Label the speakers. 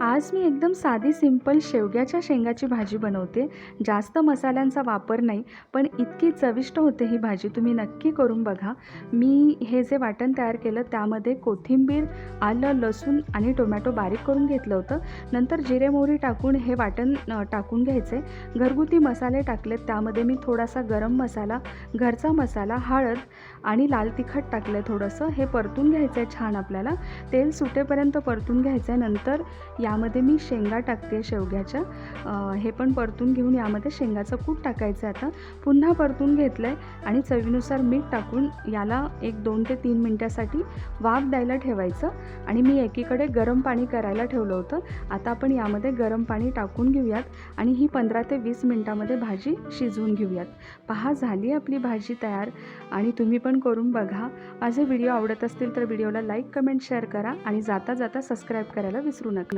Speaker 1: आज मी एकदम साधी सिंपल शेवग्याच्या शेंगाची भाजी बनवते. जास्त मसाल्यांचा वापर नाही, पण इतकी चविष्ट होते ही भाजी. तुम्ही नक्की करून बघा. मी हे जे वाटण तयार केलं त्यामध्ये कोथिंबीर, आलं, लसूण आणि टोमॅटो बारीक करून घेतलं होतं. नंतर जिरे, मोहरी टाकून हे वाटण टाकून घ्यायचे. घरगुती मसाले टाकलेत. त्यामध्ये मी थोडासा गरम मसाला, घरचा मसाला, हळद आणि लाल तिखट टाकलं थोडंसं. हे परतून घ्यायचं आहे छान आपल्याला. तेल सुटेपर्यंत परतून घ्यायचं आहे. नंतर यामध्ये मी शेंगा टाकते शेवग्याच्या. हे पण परतून घेऊन यामध्ये शेंगाचं कूट टाकायचं आहे आता. पुन्हा परतून घेतलं आहे आणि चवीनुसार मीठ टाकून याला एक 2 ते 3 मिनटासाठी वाफ द्यायला ठेवायचं. आणि मी एकीकडे गरम पाणी करायला ठेवलं होतं. आता आपण यामध्ये गरम पाणी टाकून घेऊयात आणि ही 15 ते 20 मिनटामध्ये भाजी शिजवून घेऊयात. पहा, झाली आपली भाजी तयार आणि तुम्ही पण करून बघा. माझे व्हिडिओ आवडत असतील तर व्हिडिओला लाईक, कमेंट, शेअर करा आणि जाता जाता सबस्क्राईब करायला विसरू नका.